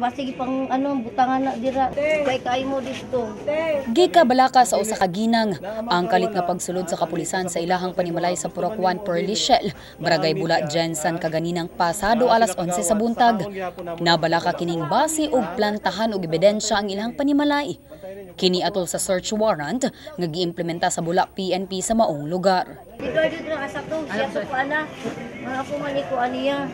basig pang butangan na dira. Kay mo dito. Gika balaka sa usa ka ginang ang kalit nga pagsulod sa kapulisan sa ilahang panimalay sa Purok 1 Perlishel, Barangay Bula, Jensan kaganinang pasado alas 11 sa buntag. Nabalaka kining base og plantahan og ebidensya ang ilahang panimalay. Kini atol sa search warrant nga giimplementa sa Bula PNP sa maong lugar. Dito na asakto siya sa kuana. Ako man ko aniya.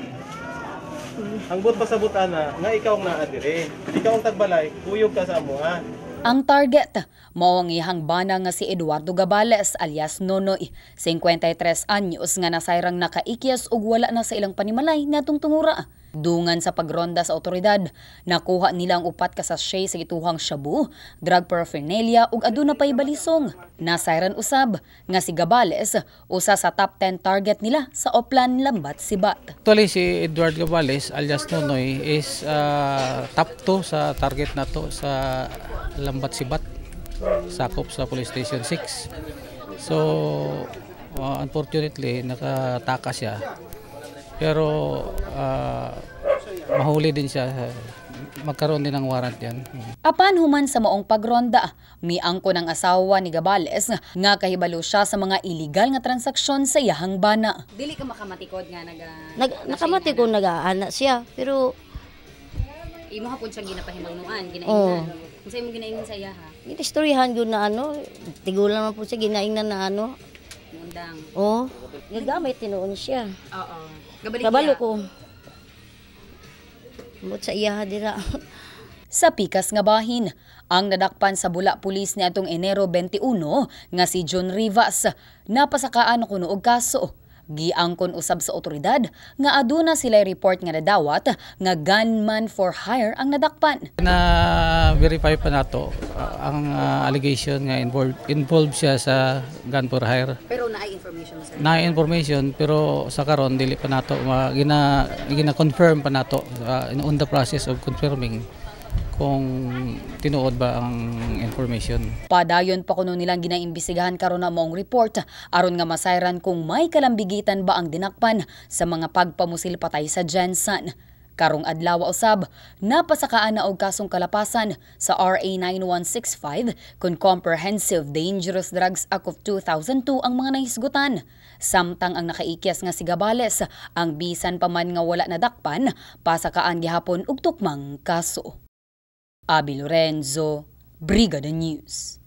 Ang but pasabot ana nga ikaw nga adire. Ikaw ang tagbalay, kuyog ka sa amuha. Ang target, mao ang ihang bana nga si Eduardo Gabales alias Nonoy, 53 anyos nga nasayrang nakaikyas ug wala na sa ilang panimalay ngadtong tungura. Dungan sa pagronda sa otoridad, nakuha nila ang upat ka sachet sa gituhang shabu, drug paraphernalia ug aduna pay balisong. Nasayran usab nga si Gabales usa sa top 10 target nila sa Oplan, Lambat, Sibat. Actually si Eduardo Gabales alias Nonoy is top 2 sa target nato sa Lambat, Sibat, sakop sa Police Station 6. So unfortunately nakatakas siya. Pero mahuli din siya, magkaroon din ng warrant yan. Apan human sa maong pagronda, miangko ng asawa ni Gabales nga kahibalo siya sa mga illegal nga transaksyon sa iyahang bana. Dili ka makamatikod nga Nakamatikod nag-aana siya, pero imo hapon siya ginapahimangnuan, ginaingnan. Kung sa imo ginaingnan sa iya ha? Ginistoryahan yun na tigulan man po siya ginaingnan na Mundang. Oo. Gagamit tinuon siya. Oo. Kabalo ko. Mut sa iya dira. Sa pikas nga bahin, ang nadakpan sa Bula Police ni atong Enero 21 nga si John Rivas napasakaan kuno og kaso. Giangkon usab sa otoridad nga aduna sila report nga nadawat nga gunman for hire ang nadakpan. Na-verify pa nato ang allegation nga involved siya sa gun for hire. Pero naay information sir. Naay information pero sa karon dili pa nato gina-confirm pa nato on the process of confirming kung tinuod ba ang information. Padayon pa kuno nilang ginaimbestigahan karon na maong report aron nga masayran kung may kalambigitan ba ang dinakpan sa mga pagpamusil patay sa Jensan. Karong adlaw usab, napasakaan na og kasong kalapasan sa RA 9165 kung Comprehensive Dangerous Drugs Act of 2002 ang mga nahisgutan. Samtang ang nakaikyas nga si Gabales, ang bisan pa man nga wala nadakpan, pasakaan gihapon og tukmang kaso. Abi Lorenzo, Brigada News.